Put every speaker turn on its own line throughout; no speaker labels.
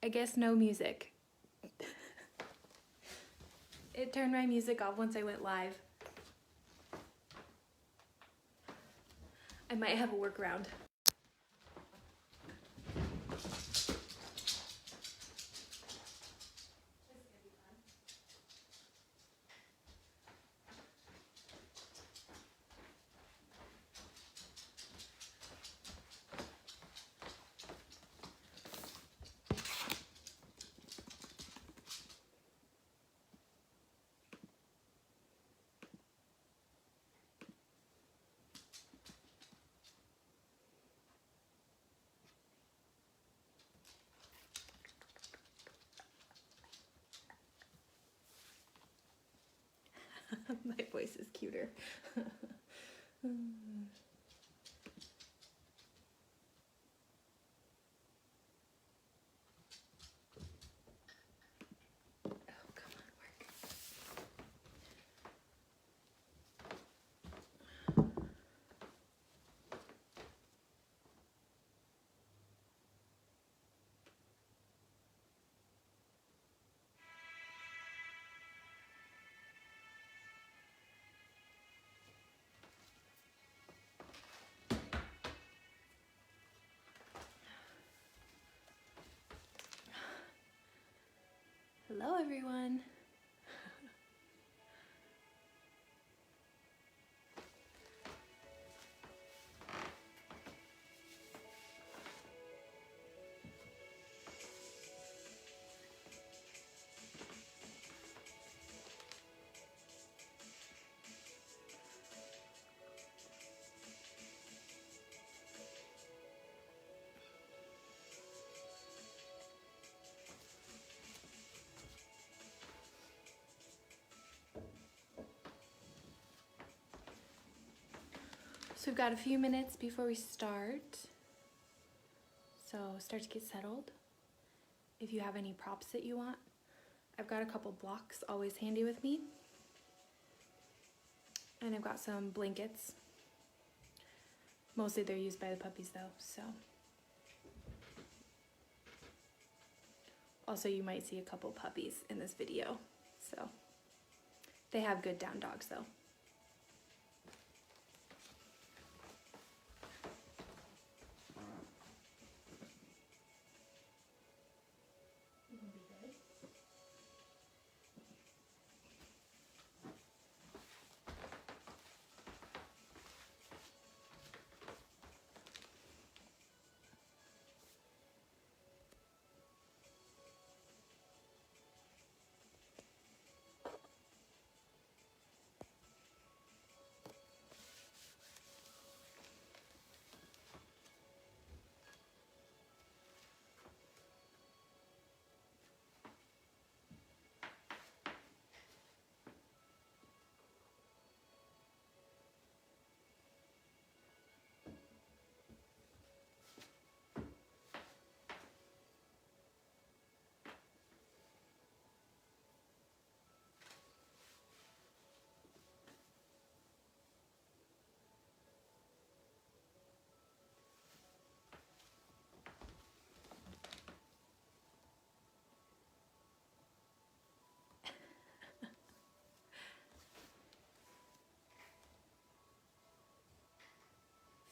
I guess no music. It turned my music off once I went live. I might have a workaround. My voice is cuter. Hello, everyone. So we've got a few minutes before we start. So start to get settled. If you have any props that you want, I've got a couple blocks always handy with me. And I've got some blankets. Mostly they're used by the puppies though, so. Also, you might see a couple puppies in this video, so. They have good down dogs though.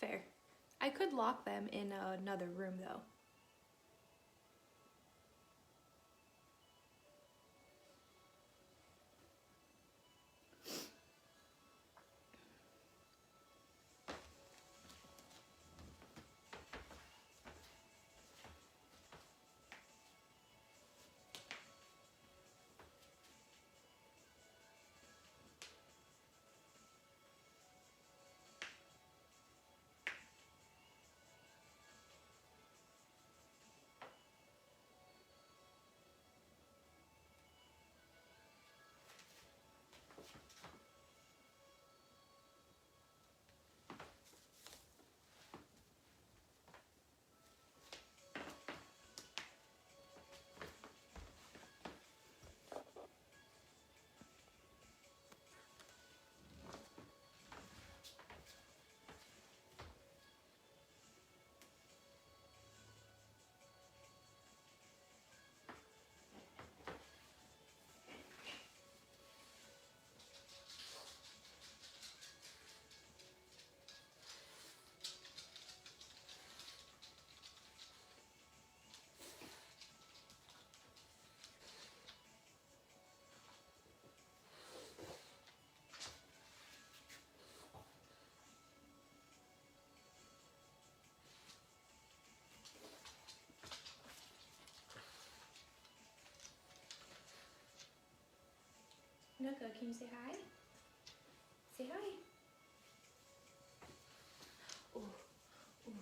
Fair. I could lock them in another room though. Nuka, can you say hi? Say hi. Ooh, ooh.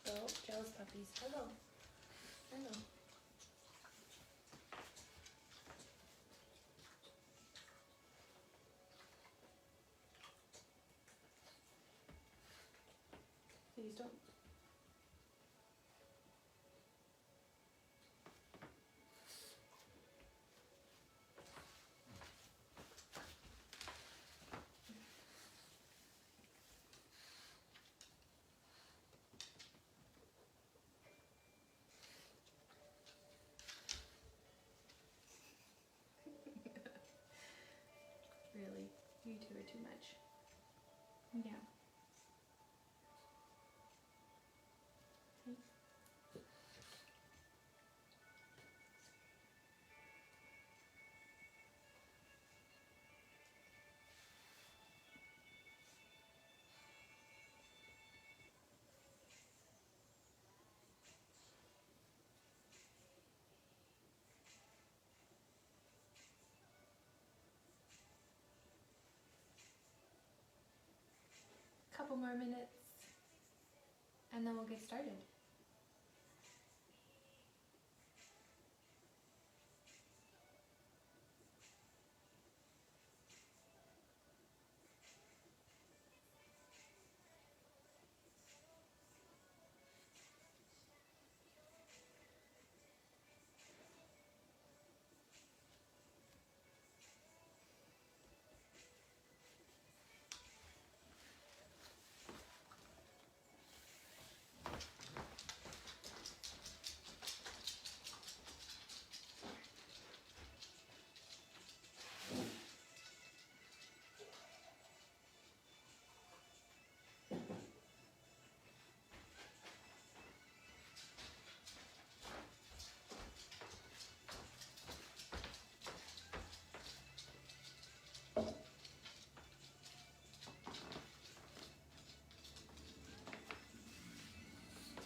Oh, jealous puppies. Hello. Hello. Please don't. Really, you two are too much. Yeah. Couple more minutes, and then we'll get started.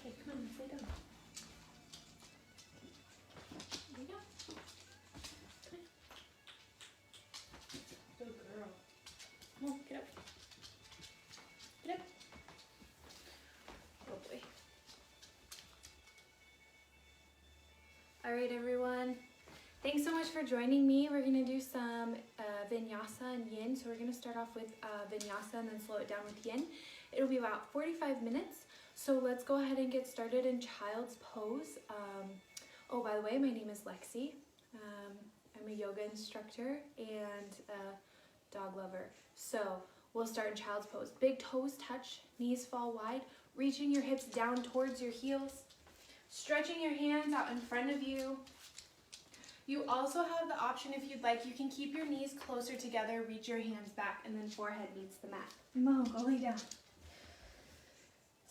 Okay, come on, lay down. Lay down. Come on. Good girl. Come on, get up. Get up. Oh boy. All right, everyone. Thanks so much for joining me. We're gonna do some vinyasa and yin. So we're gonna start off with vinyasa and then slow it down with yin. It'll be about 45 minutes. So let's go ahead and get started in child's pose. Oh, by the way, my name is Lexi. I'm a yoga instructor and a dog lover. So we'll start in child's pose. Big toes touch, knees fall wide, reaching your hips down towards your heels, stretching your hands out in front of you. You also have the option, if you'd like, you can keep your knees closer together, reach your hands back, and then forehead meets the mat. Mo, go lay down.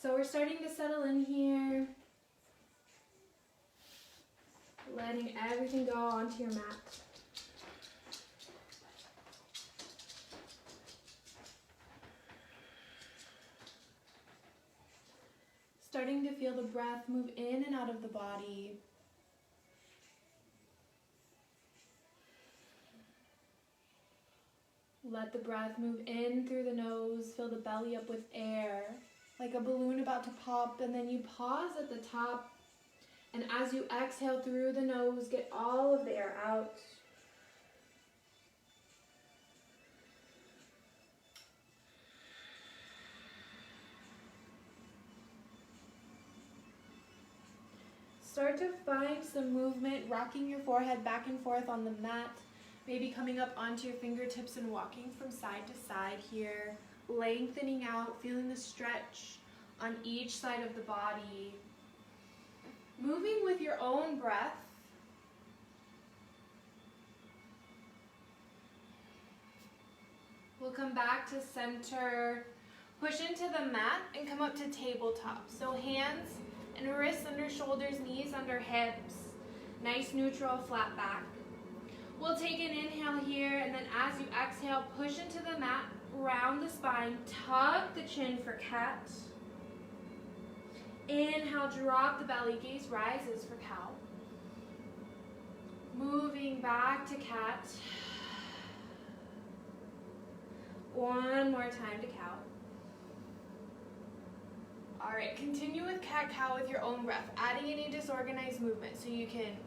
So we're starting to settle in here. Letting everything go onto your mat. Starting to feel the breath move in and out of the body. Let the breath move in through the nose, fill the belly up with air, like a balloon about to pop, and then you pause at the top, and as you exhale through the nose, get all of the air out. Start to find some movement, rocking your forehead back and forth on the mat. Maybe coming up onto your fingertips and walking from side to side here, lengthening out, feeling the stretch on each side of the body. Moving with your own breath. We'll come back to center, push into the mat and come up to tabletop. So hands and wrists under shoulders, knees under hips. Nice neutral flat back. We'll take an inhale here, and then as you exhale, push into the mat, round the spine, tuck the chin for cat. Inhale, drop the belly, gaze rises for cow. Moving back to cat. One more time to cow. All right, continue with cat-cow with your own breath, adding any disorganized movement so you can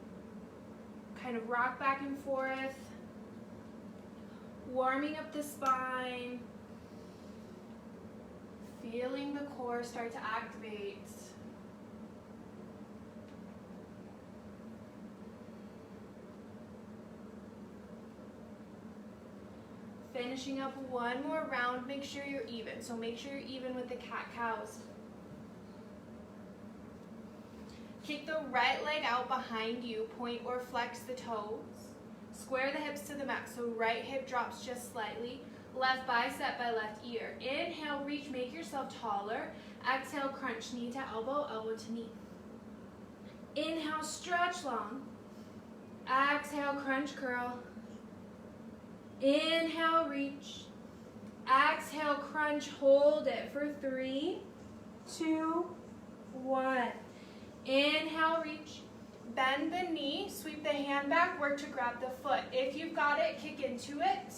kind of rock back and forth, warming up the spine, feeling the core start to activate. Finishing up one more round, make sure you're even. So make sure you're even with the cat-cows. Kick the right leg out behind you, point or flex the toes. Square the hips to the mat, so right hip drops just slightly. Left bicep by left ear. Inhale, reach, make yourself taller. Exhale, crunch, knee to elbow, elbow to knee. Inhale, stretch long. Exhale, crunch, curl. Inhale, reach. Exhale, crunch, hold it for 3, 2, 1. Inhale, reach. Bend the knee, sweep the hand back, work to grab the foot. If you've got it, kick into it.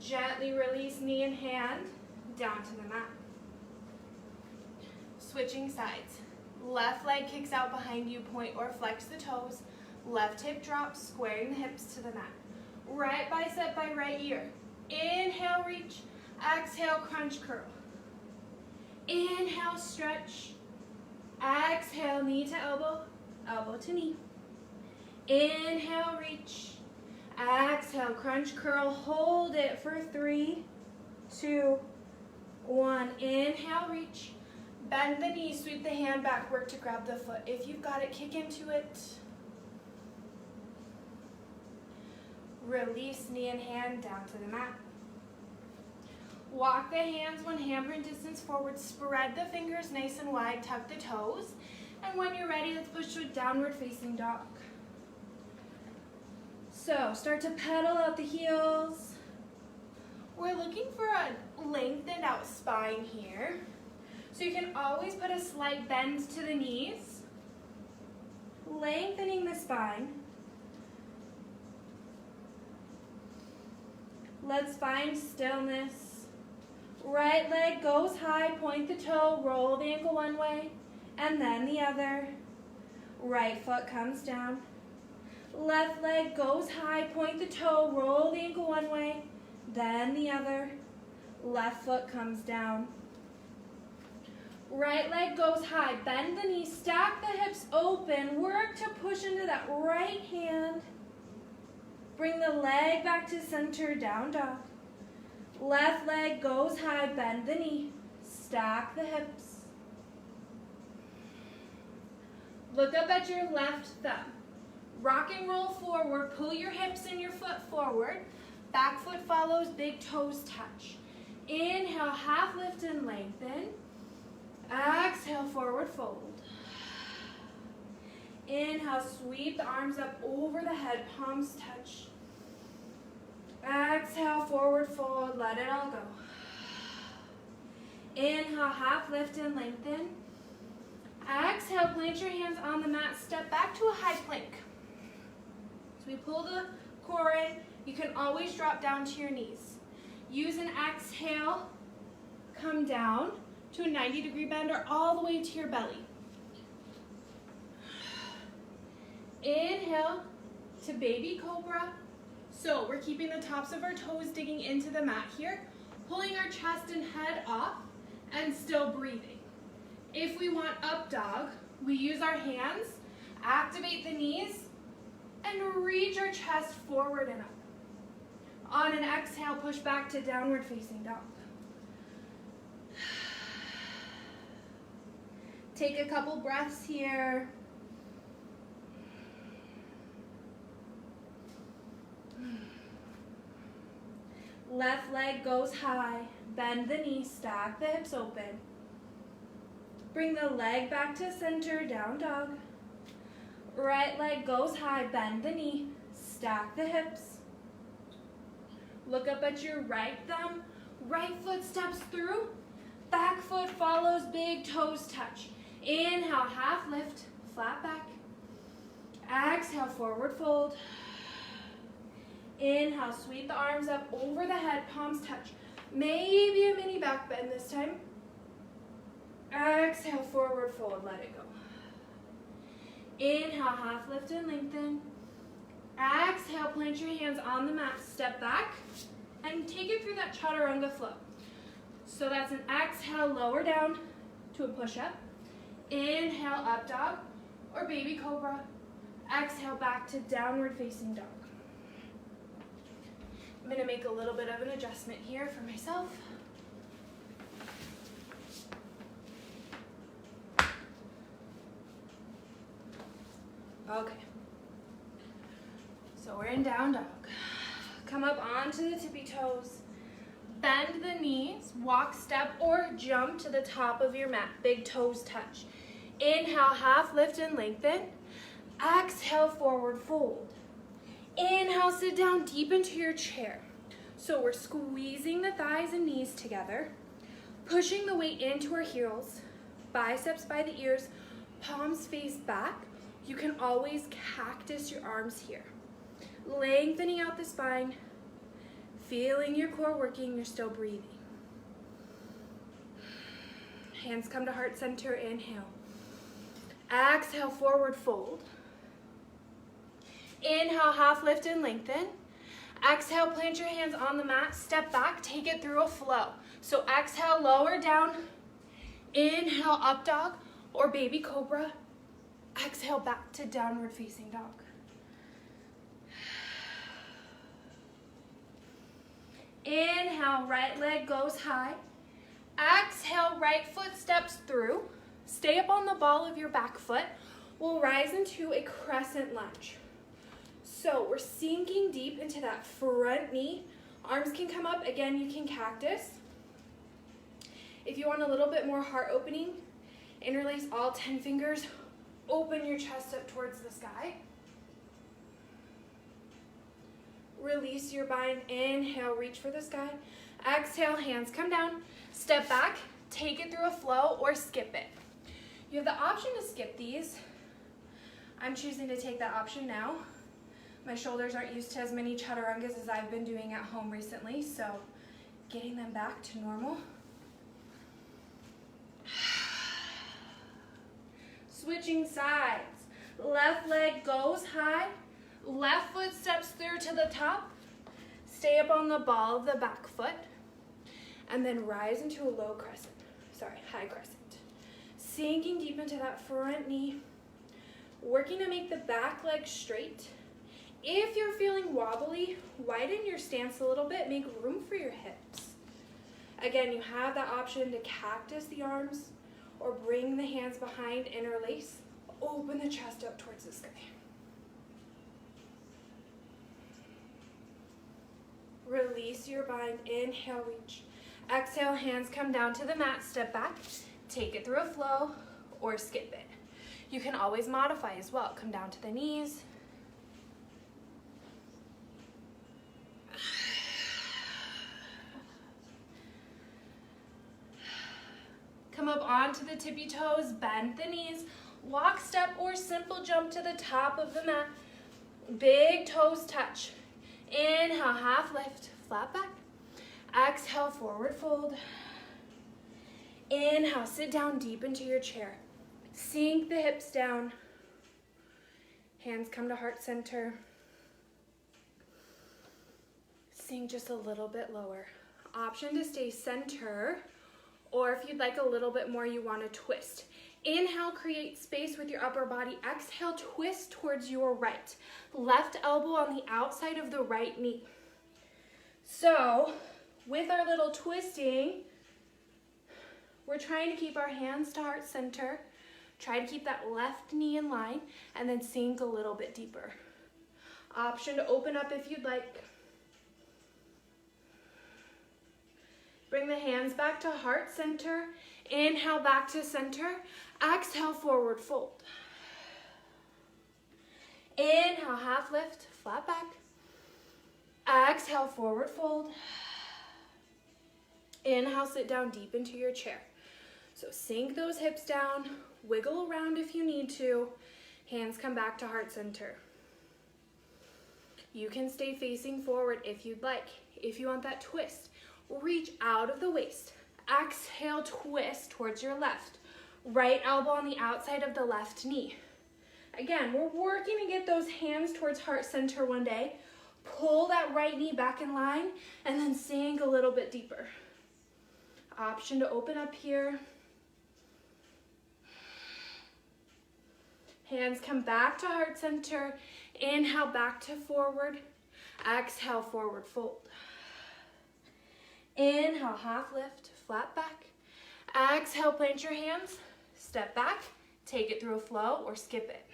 Gently release knee and hand down to the mat. Switching sides. Left leg kicks out behind you, point or flex the toes. Left hip drops, squaring the hips to the mat. Right bicep by right ear. Inhale, reach. Exhale, crunch, curl. Inhale, stretch. Exhale, knee to elbow, elbow to knee. Inhale, reach. Exhale, crunch, curl. Hold it for 3, 2, 1. Inhale, reach. Bend the knee, sweep the hand back, work to grab the foot. If you've got it, kick into it. Release knee and hand down to the mat. Walk the hands one handprint distance forward, spread the fingers nice and wide, tuck the toes. And when you're ready, let's push to a downward facing dog. So start to pedal out the heels. We're looking for a lengthened out spine here. So you can always put a slight bend to the knees, lengthening the spine. Let's find stillness. Right leg goes high, point the toe, roll the ankle one way, and then the other. Right foot comes down. Left leg goes high, point the toe, roll the ankle one way, then the other. Left foot comes down. Right leg goes high, bend the knee, stack the hips open, work to push into that right hand. Bring the leg back to center, down dog. Left leg goes high, bend the knee, stack the hips. Look up at your left thumb. Rock and roll forward, pull your hips and your foot forward. Back foot follows, big toes touch. Inhale, half lift and lengthen. Exhale, forward fold. Inhale, sweep the arms up over the head, palms touch. Exhale, forward fold, let it all go. Inhale, half lift and lengthen. Exhale, plant your hands on the mat, step back to a high plank. So we pull the core in, you can always drop down to your knees. Use an exhale, come down to a 90-degree bend or all the way to your belly. Inhale to baby cobra. So we're keeping the tops of our toes digging into the mat here, pulling our chest and head off and still breathing. If we want up dog, we use our hands, activate the knees, and reach our chest forward and up. On an exhale, push back to downward facing dog. Take a couple breaths here. Left leg goes high, bend the knee, stack the hips open. Bring the leg back to center, down dog. Right leg goes high, bend the knee, stack the hips. Look up at your right thumb, right foot steps through, back foot follows, big toes touch. Inhale, half lift, flat back. Exhale, forward fold. Inhale, sweep the arms up over the head, palms touch. Maybe a mini back bend this time. Exhale, forward fold, let it go. Inhale, half lift and lengthen. Exhale, plant your hands on the mat, step back, and take it through that chaturanga flow. So that's an exhale, lower down to a push-up. Inhale, up dog or baby cobra. Exhale, back to downward facing dog. I'm gonna make a little bit of an adjustment here for myself. Okay. So we're in down dog. Come up onto the tippy toes. Bend the knees, walk, step, or jump to the top of your mat. Big toes touch. Inhale, half lift and lengthen. Exhale, forward fold. Inhale, sit down deep into your chair. So we're squeezing the thighs and knees together, pushing the weight into our heels, biceps by the ears, palms face back. You can always cactus your arms here. Lengthening out the spine, feeling your core working, you're still breathing. Hands come to heart center, inhale. Exhale, forward fold. Inhale, half lift and lengthen. Exhale, plant your hands on the mat, step back, take it through a flow. So exhale, lower down. Inhale, up dog or baby cobra. Exhale, back to downward facing dog. Inhale, right leg goes high. Exhale, right foot steps through. Stay up on the ball of your back foot. We'll rise into a crescent lunge. So we're sinking deep into that front knee. Arms can come up. Again, you can cactus. If you want a little bit more heart opening, interlace all 10 fingers. Open your chest up towards the sky. Release your bind. Inhale, reach for the sky. Exhale, hands come down. Step back, take it through a flow or skip it. You have the option to skip these. I'm choosing to take that option now. My shoulders aren't used to as many chaturangas as I've been doing at home recently, so getting them back to normal. Switching sides. Left leg goes high. Left foot steps through to the top. Stay up on the ball of the back foot. And then rise into a high crescent. Sinking deep into that front knee. Working to make the back leg straight. If you're feeling wobbly, widen your stance a little bit. Make room for your hips. Again, you have that option to cactus the arms or bring the hands behind, interlace. Open the chest up towards the sky. Release your bind. Inhale, reach. Exhale, hands come down to the mat. Step back. Take it through a flow or skip it. You can always modify as well. Come down to the knees. Come up onto the tippy toes, bend the knees, walk, step, or simple jump to the top of the mat. Big toes touch. Inhale, half lift, flat back. Exhale, forward fold. Inhale, sit down deep into your chair. Sink the hips down. Hands come to heart center. Sink just a little bit lower. Option to stay center, or if you'd like a little bit more, you want to twist. Inhale, create space with your upper body. Exhale, twist towards your right. Left elbow on the outside of the right knee. So, with our little twisting, we're trying to keep our hands to heart center. Try to keep that left knee in line, and then sink a little bit deeper. Option to open up if you'd like. Bring the hands back to heart center. Inhale, back to center. Exhale, forward fold. Inhale, half lift, flat back. Exhale, forward fold. Inhale, sit down deep into your chair. So sink those hips down, wiggle around if you need to. Hands come back to heart center. You can stay facing forward if you'd like. If you want that twist, reach out of the waist. Exhale, twist towards your left. Right elbow on the outside of the left knee. Again, we're working to get those hands towards heart center one day. Pull that right knee back in line and then sink a little bit deeper. Option to open up here. Hands come back to heart center. Inhale, back to forward. Exhale, forward fold. Inhale, half lift, flat back. Exhale, plant your hands. Step back, take it through a flow or skip it.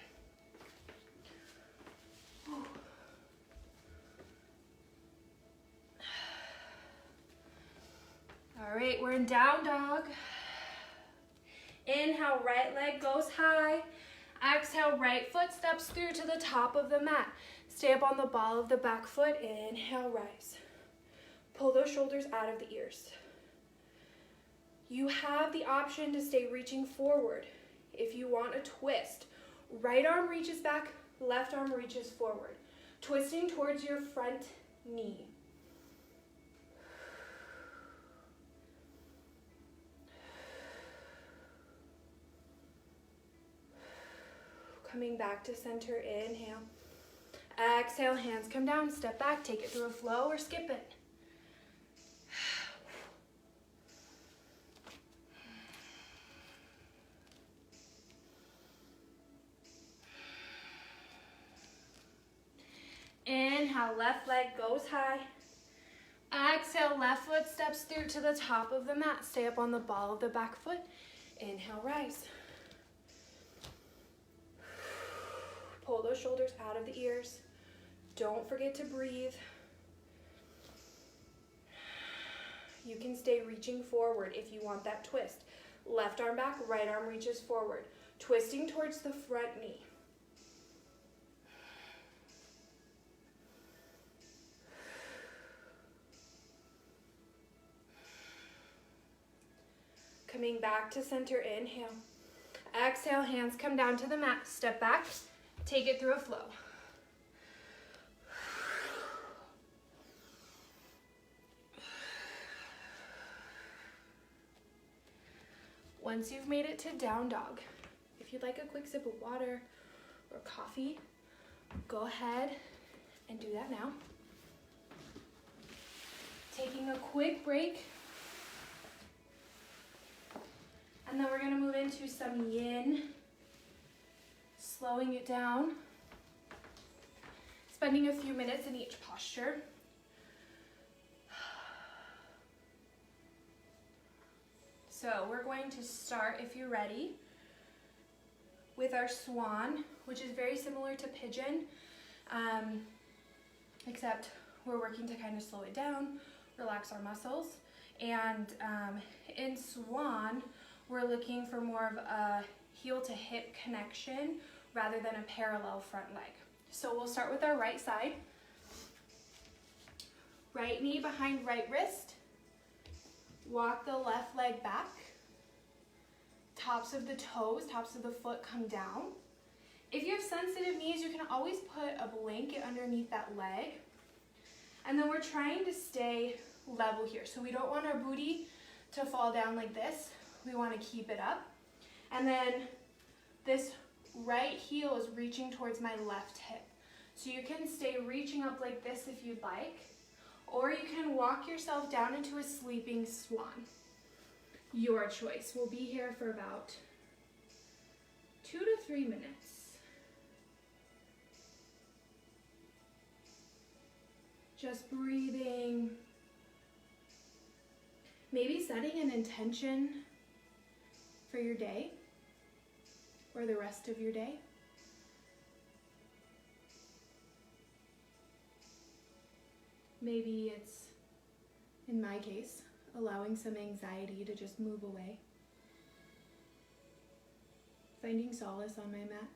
All right, we're in down dog. Inhale, right leg goes high. Exhale, right foot steps through to the top of the mat. Stay up on the ball of the back foot. Inhale, rise. Pull those shoulders out of the ears. You have the option to stay reaching forward. If you want a twist, right arm reaches back, left arm reaches forward, twisting towards your front knee. Coming back to center, inhale. Exhale, hands come down, step back, take it through a flow or skip it. Inhale, left leg goes high. Exhale, left foot steps through to the top of the mat. Stay up on the ball of the back foot. Inhale, rise. Pull those shoulders out of the ears. Don't forget to breathe. You can stay reaching forward if you want that twist. Left arm back, right arm reaches forward, twisting towards the front knee. Coming back to center, inhale. Exhale, hands come down to the mat. Step back, take it through a flow. Once you've made it to down dog, if you'd like a quick sip of water or coffee, go ahead and do that now. Taking a quick break. And then we're gonna move into some yin, slowing it down, spending a few minutes in each posture. So we're going to start, if you're ready, with our swan, which is very similar to pigeon, except we're working to kind of slow it down, relax our muscles. And in swan, we're looking for more of a heel to hip connection rather than a parallel front leg. So we'll start with our right side. Right knee behind right wrist. Walk the left leg back. Tops of the toes, tops of the foot come down. If you have sensitive knees, you can always put a blanket underneath that leg. And then we're trying to stay level here. So we don't want our booty to fall down like this. We want to keep it up. And then this right heel is reaching towards my left hip. So you can stay reaching up like this if you'd like, or you can walk yourself down into a sleeping swan. Your choice. We'll be here for about 2 to 3 minutes. Just breathing. Maybe setting an intention for your day or the rest of your day. Maybe it's, in my case, allowing some anxiety to just move away. Finding solace on my mat.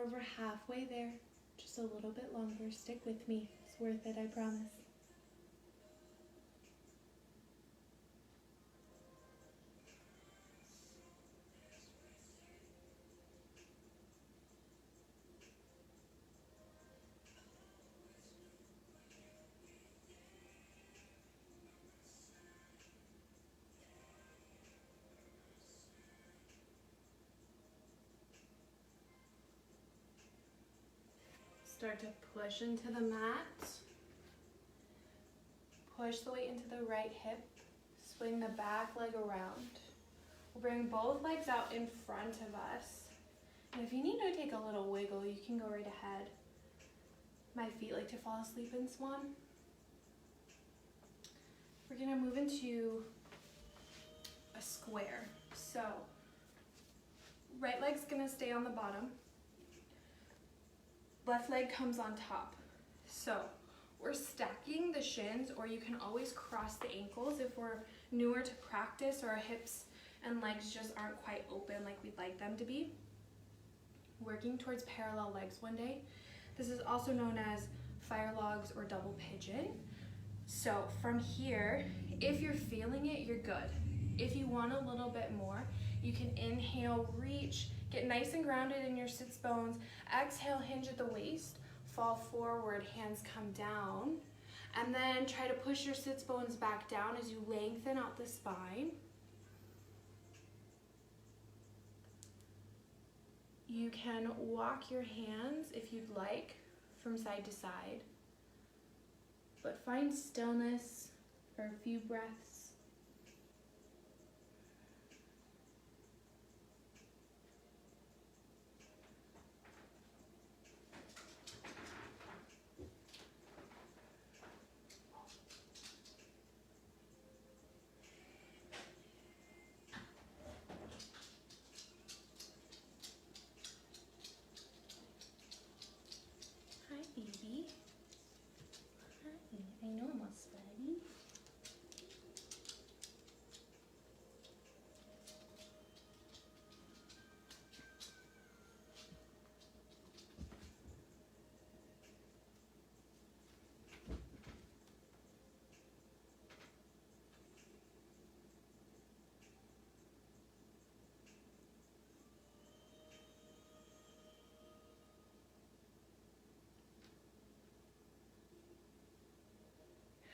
over halfway there, just a little bit longer. Stick with me, it's worth it, I promise. Start to push into the mat. Push the weight into the right hip. Swing the back leg around. We'll bring both legs out in front of us. And if you need to take a little wiggle, you can go right ahead. My feet like to fall asleep in swan. We're gonna move into a square. So, right leg's gonna stay on the bottom. Left leg comes on top. So we're stacking the shins, or you can always cross the ankles if we're newer to practice or our hips and legs just aren't quite open like we'd like them to be. Working towards parallel legs one day. This is also known as fire logs or double pigeon. So from here, if you're feeling it, you're good. If you want a little bit more, you can inhale, reach, get nice and grounded in your sits bones. Exhale, hinge at the waist, fall forward, hands come down. And then try to push your sits bones back down as you lengthen out the spine. You can walk your hands, if you'd like, from side to side. But find stillness for a few breaths.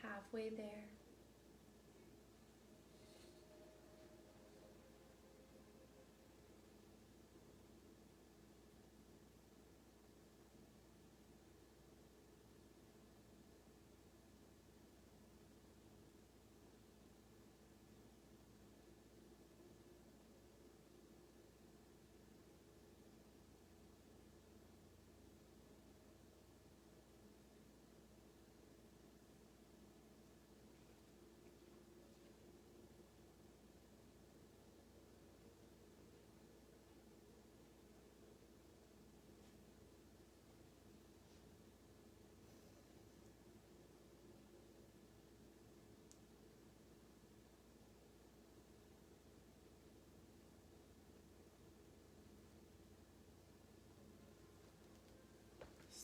Halfway there.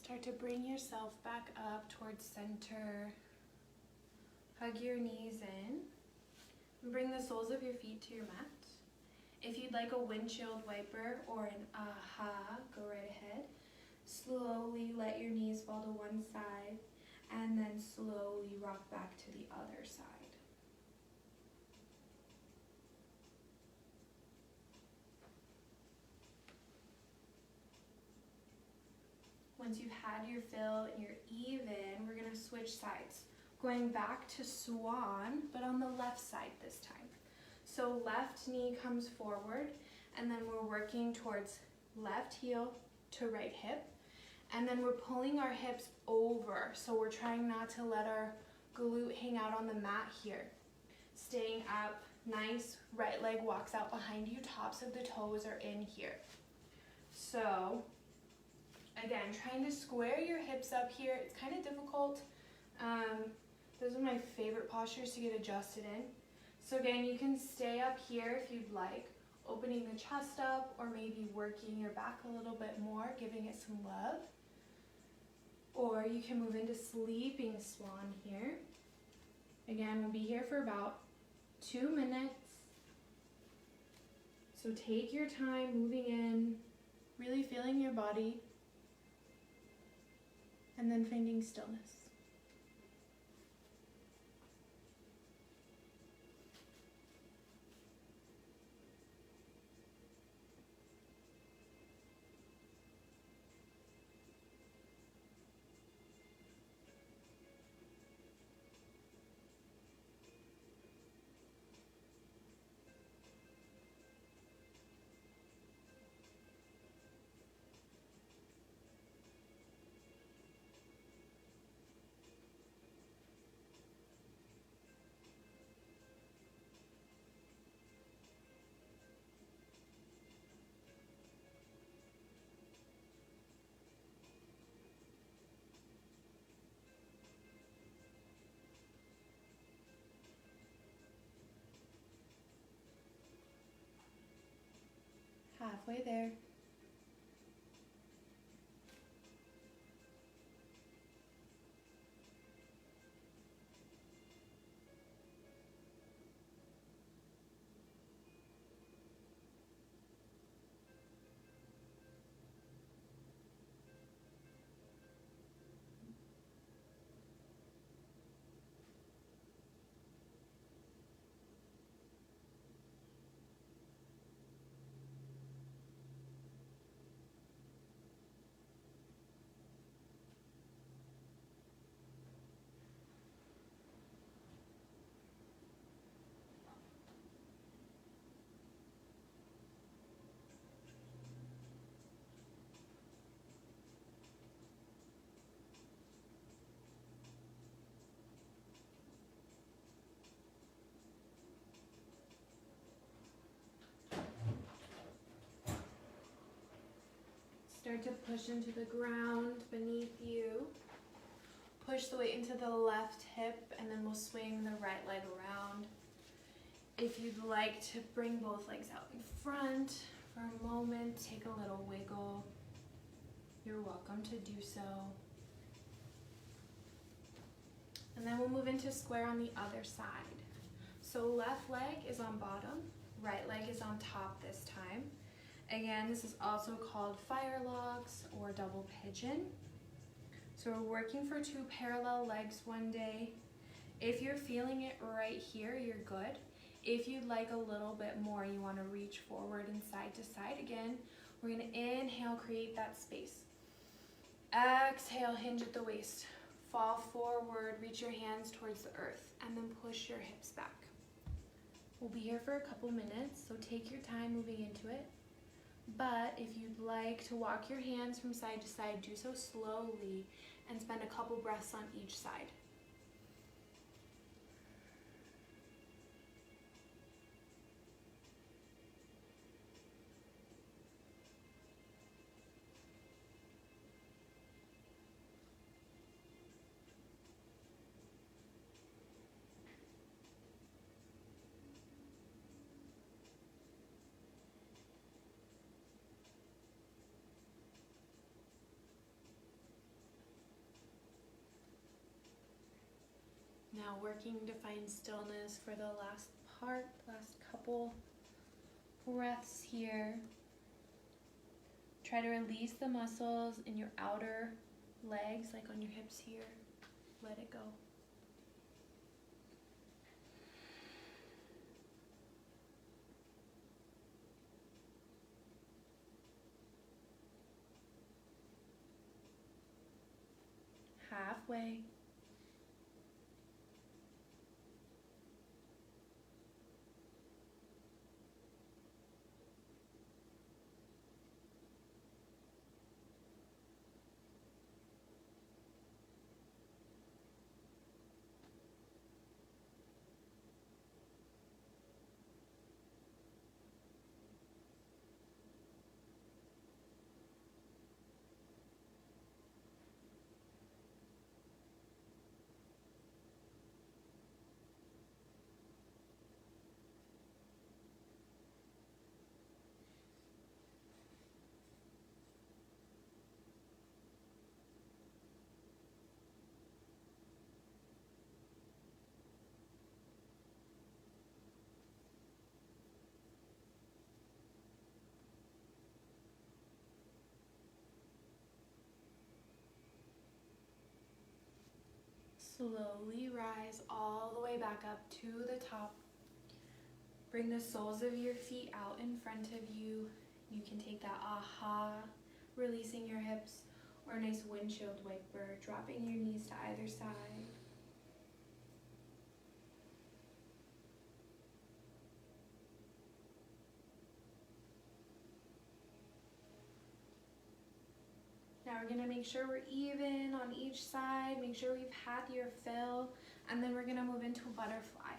Start to bring yourself back up towards center. Hug your knees in. And bring the soles of your feet to your mat. If you'd like a windshield wiper or an aha, go right ahead. Slowly let your knees fall to one side and then slowly rock back to the other side. Once you've had your fill and you're even, we're gonna switch sides. Going back to swan, but on the left side this time. So left knee comes forward, and then we're working towards left heel to right hip. And then we're pulling our hips over, so we're trying not to let our glute hang out on the mat here. Staying up, nice, right leg walks out behind you, tops of the toes are in here. So, again, trying to square your hips up here. It's kind of difficult. Those are my favorite postures to get adjusted in. So again, you can stay up here if you'd like, opening the chest up or maybe working your back a little bit more, giving it some love. Or you can move into sleeping swan here. Again, we'll be here for about 2 minutes. So take your time moving in, really feeling your body, and then finding stillness. Halfway there. Start to push into the ground beneath you. Push the weight into the left hip, and then we'll swing the right leg around. If you'd like to bring both legs out in front for a moment, take a little wiggle. You're welcome to do so. And then we'll move into square on the other side. So left leg is on bottom, right leg is on top this time. Again, this is also called fire logs or double pigeon. So we're working for 2 parallel legs one day. If you're feeling it right here, you're good. If you'd like a little bit more, you want to reach forward and side to side again. We're going to inhale, create that space. Exhale, hinge at the waist. Fall forward, reach your hands towards the earth, and then push your hips back. We'll be here for a couple minutes, so take your time moving into it. But if you'd like to walk your hands from side to side, do so slowly and spend a couple breaths on each side. Now working to find stillness for the last part, last couple breaths here. Try to release the muscles in your outer legs, like on your hips here. Let it go. Halfway. Slowly rise all the way back up to the top. Bring the soles of your feet out in front of you. You can take that aha, releasing your hips, or a nice windshield wiper, dropping your knees to either side. Now we're gonna make sure we're even on each side, make sure we've had your fill, and then we're gonna move into a butterfly.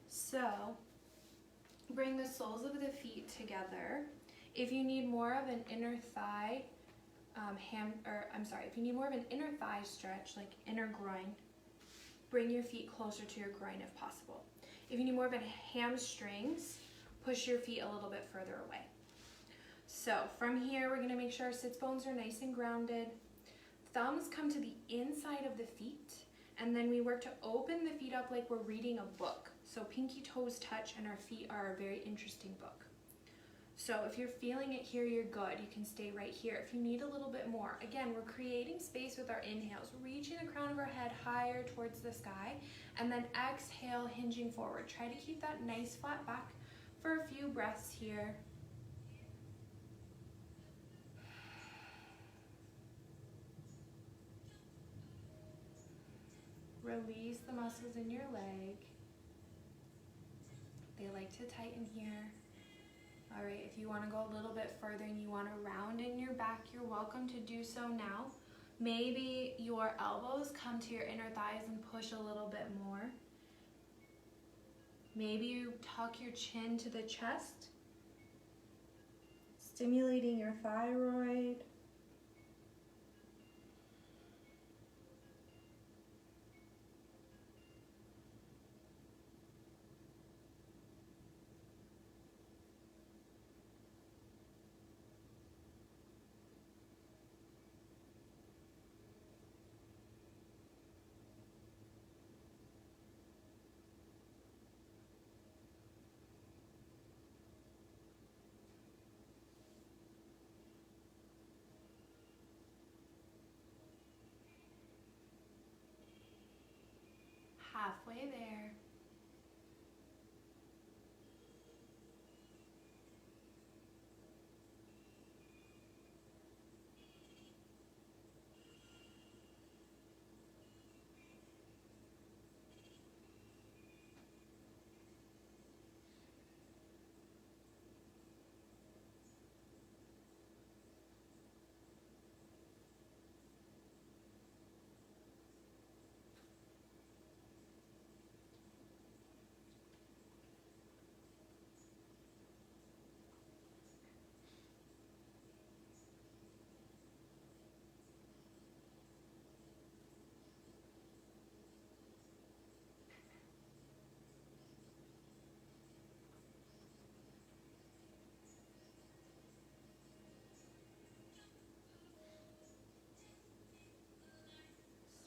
So, bring the soles of the feet together. If you need more of an inner thigh, if you need more of an inner thigh stretch, like inner groin, bring your feet closer to your groin if possible. If you need more of a hamstrings, push your feet a little bit further away. So from here, we're gonna make sure our sits bones are nice and grounded. Thumbs come to the inside of the feet, and then we work to open the feet up like we're reading a book. So pinky toes touch and our feet are a very interesting book. So if you're feeling it here, you're good. You can stay right here. If you need a little bit more, again, we're creating space with our inhales, reaching the crown of our head higher towards the sky, and then exhale, hinging forward. Try to keep that nice flat back for a few breaths here. Release the muscles in your leg. They like to tighten here. All right, if you want to go a little bit further and you want to round in your back, you're welcome to do so now. Maybe your elbows come to your inner thighs and push a little bit more. Maybe you tuck your chin to the chest, stimulating your thyroid. Halfway there.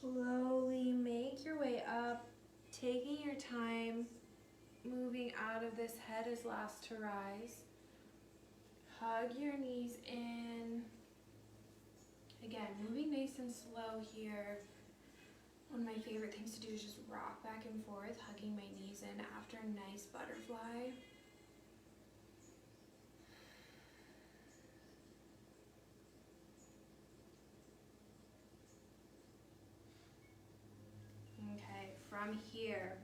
Slowly make your way up, taking your time, moving out of this head is last to rise. Hug your knees in. Again, moving nice and slow here. One of my favorite things to do is just rock back and forth, hugging my knees in after a nice butterfly. Okay, from here,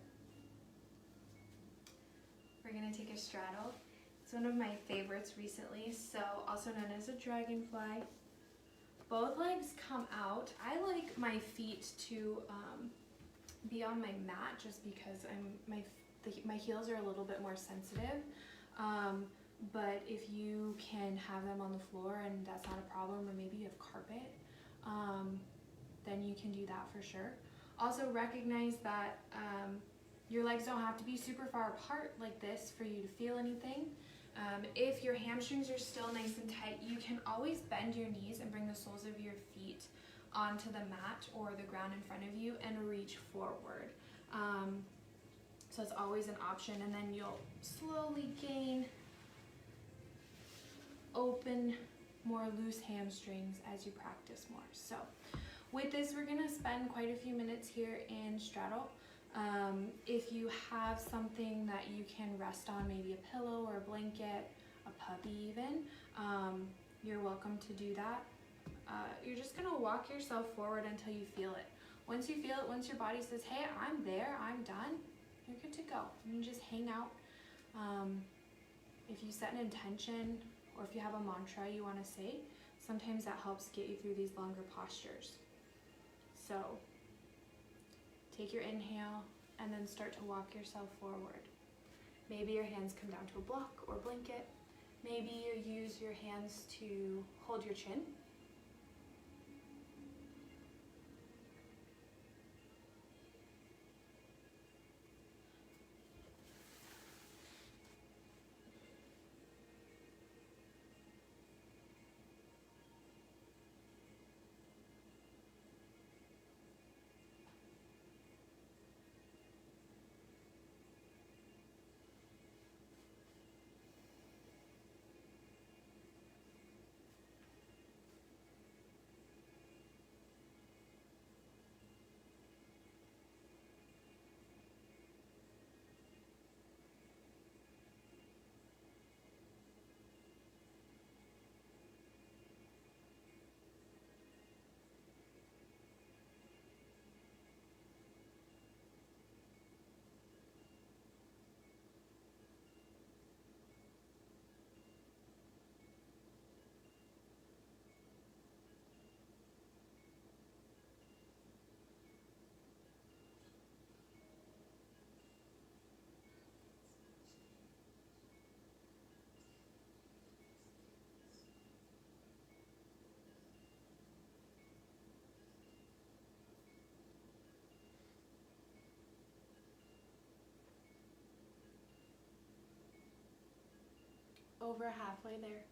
we're gonna take a straddle. It's one of my favorites recently, so also known as a dragonfly. Both legs come out. I like my feet to be on my mat just because my heels are a little bit more sensitive. But if you can have them on the floor and that's not a problem, or maybe you have carpet, then you can do that for sure. Also recognize that your legs don't have to be super far apart like this for you to feel anything. If your hamstrings are still nice and tight, you can always bend your knees and bring the soles of your feet onto the mat or the ground in front of you and reach forward. So it's always an option, and then you'll slowly gain open, more loose hamstrings as you practice more. So With this, we're gonna spend quite a few minutes here in straddle. If you have something that you can rest on, maybe a pillow or a blanket, a puppy even, you're welcome to do that. You're just gonna walk yourself forward until you feel it. Once you feel it, once your body says, hey, I'm there, I'm done, you're good to go. You can just hang out. If you set an intention or if you have a mantra you wanna say, sometimes that helps get you through these longer postures. So take your inhale and then start to walk yourself forward. Maybe your hands come down to a block or blanket. Maybe you use your hands to hold your chin. Over halfway there.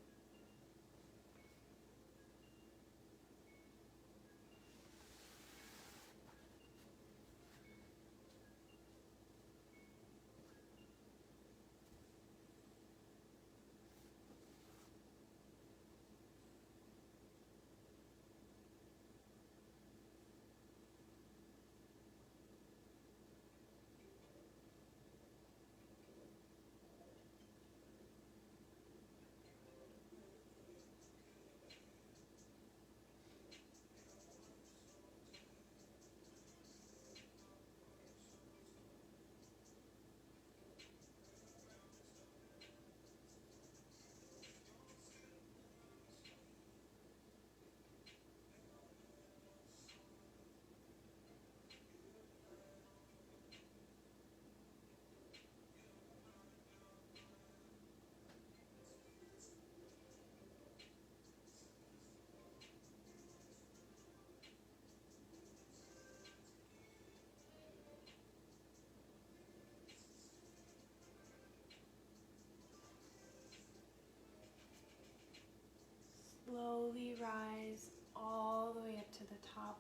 Slowly rise all the way up to the top.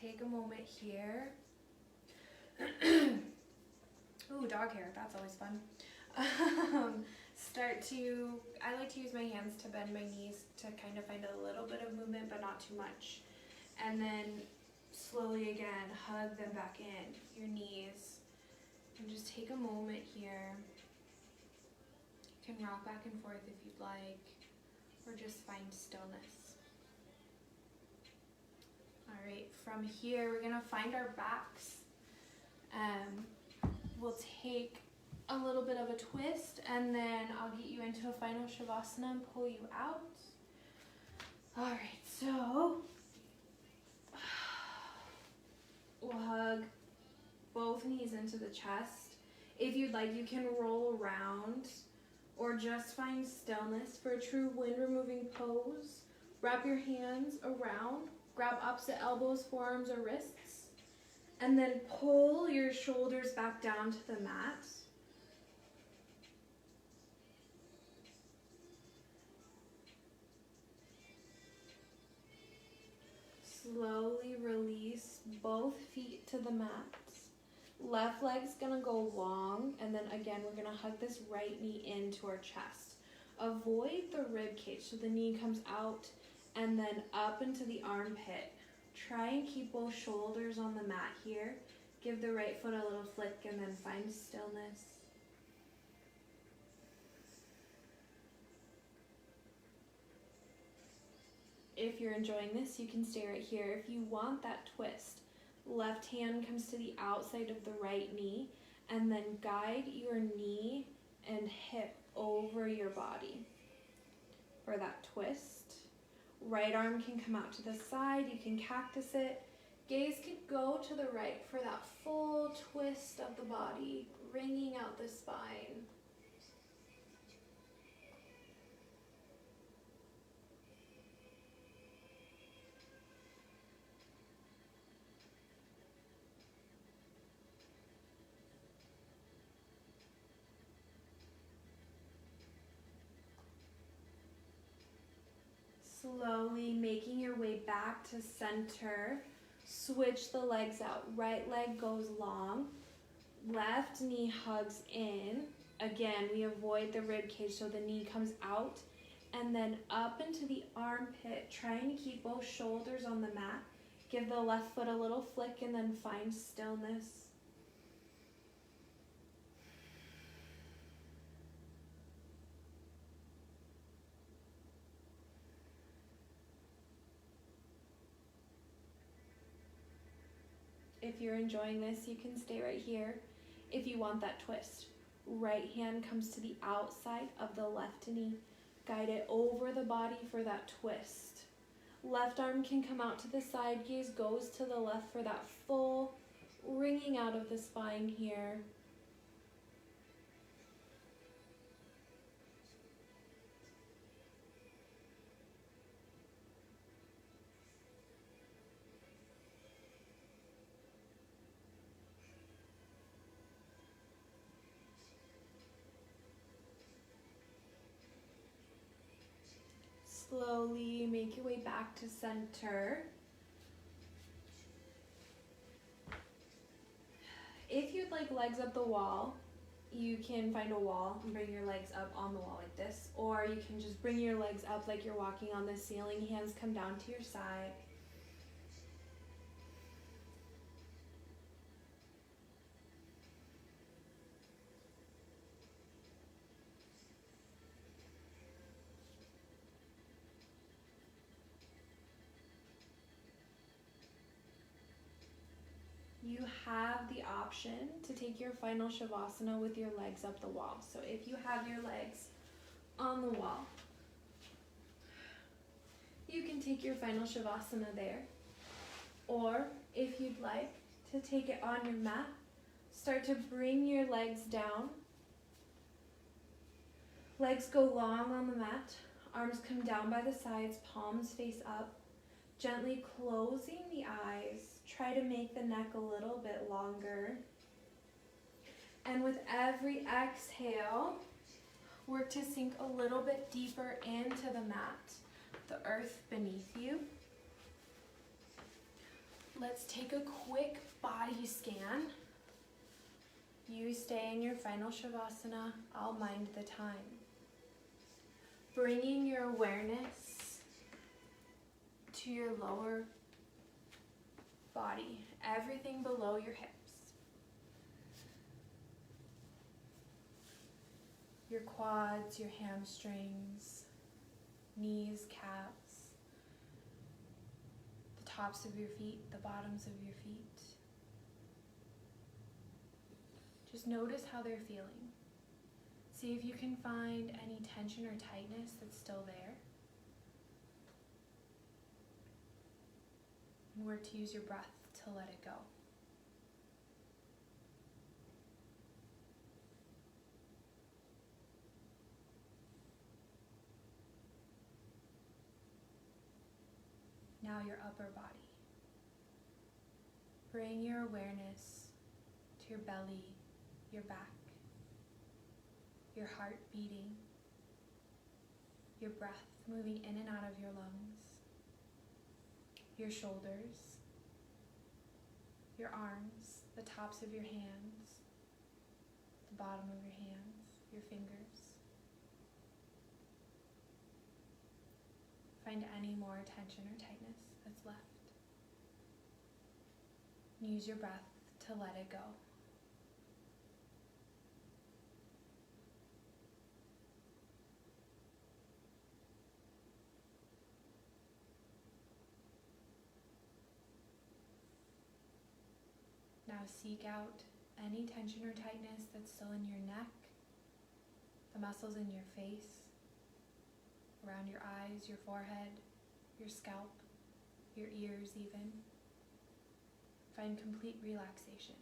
Take a moment here. Ooh, dog hair, that's always fun. I like to use my hands to bend my knees to kind of find a little bit of movement, but not too much. And then slowly again, hug them back in, your knees. And just take a moment here. You can rock back and forth if you'd like, or just find stillness. All right, from here, we're gonna find our backs. We'll take a little bit of a twist, and then I'll get you into a final Shavasana and pull you out. All right, so we'll hug both knees into the chest. If you'd like, you can roll around or just find stillness for a true wind-removing pose. Wrap your hands around, grab opposite elbows, forearms, or wrists, and then pull your shoulders back down to the mat. Slowly release both feet to the mat. Left leg's gonna go long, and then again, we're gonna hug this right knee into our chest. Avoid the rib cage, so the knee comes out and then up into the armpit. Try and keep both shoulders on the mat here. Give the right foot a little flick and then find stillness. If you're enjoying this, you can stay right here. If you want that twist, left hand comes to the outside of the right knee, and then guide your knee and hip over your body for that twist. Right arm can come out to the side. You can cactus it. Gaze can go to the right for that full twist of the body, wringing out the spine. Slowly making your way back to center. Switch the legs out. Right leg goes long. Left knee hugs in. Again, we avoid the rib cage so the knee comes out. And then up into the armpit. Trying to keep both shoulders on the mat. Give the left foot a little flick and then find stillness. If you're enjoying this, you can stay right here. If you want that twist, right hand comes to the outside of the left knee. Guide it over the body for that twist. Left arm can come out to the side. Gaze goes to the left for that full wringing out of the spine here. Slowly make your way back to center. If you'd like legs up the wall, you can find a wall and bring your legs up on the wall like this, or you can just bring your legs up like you're walking on the ceiling. Hands come down to your side. You have the option to take your final Shavasana with your legs up the wall. So if you have your legs on the wall, you can take your final Shavasana there. Or if you'd like to take it on your mat, start to bring your legs down. Legs go long on the mat. Arms come down by the sides, palms face up. Gently closing the eyes. Try to make the neck a little bit longer. And with every exhale, work to sink a little bit deeper into the mat, the earth beneath you. Let's take a quick body scan. You stay in your final Shavasana. I'll mind the time. Bringing your awareness to your lower body, everything below your hips. Your quads, your hamstrings, knees, calves, the tops of your feet, the bottoms of your feet. Just notice how they're feeling. See if you can find any tension or tightness that's still there. And work to use your breath to let it go. Now your upper body. Bring your awareness to your belly, your back, your heart beating, your breath moving in and out of your lungs, your shoulders, your arms, the tops of your hands, the bottom of your hands, your fingers. Find any more tension or tightness that's left. Use your breath to let it go. Now seek out any tension or tightness that's still in your neck, the muscles in your face, around your eyes, your forehead, your scalp, your ears even. Find complete relaxation.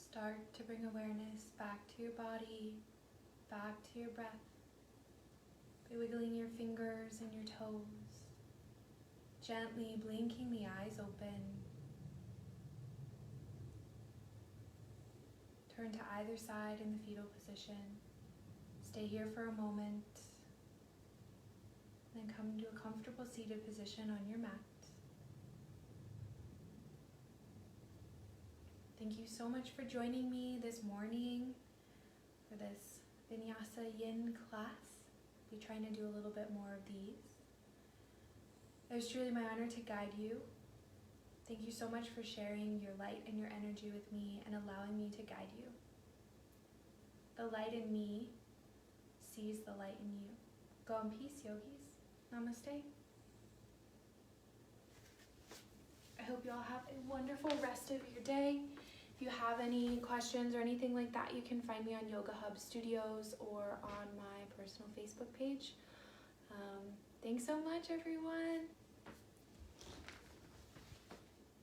Start to bring awareness back to your body, back to your breath, by wiggling your fingers and your toes, gently blinking the eyes open. Turn to either side in the fetal position. Stay here for a moment, then come to a comfortable seated position on your mat. Thank you so much for joining me this morning for this Vinyasa Yin class. I'll be trying to do a little bit more of these. It was truly my honor to guide you. Thank you so much for sharing your light and your energy with me and allowing me to guide you. The light in me sees the light in you. Go in peace, yogis. Namaste. I hope you all have a wonderful rest of your day. If you have any questions or anything like that, you can find me on Yoga Hub Studios or on my personal Facebook page. Thanks so much, everyone.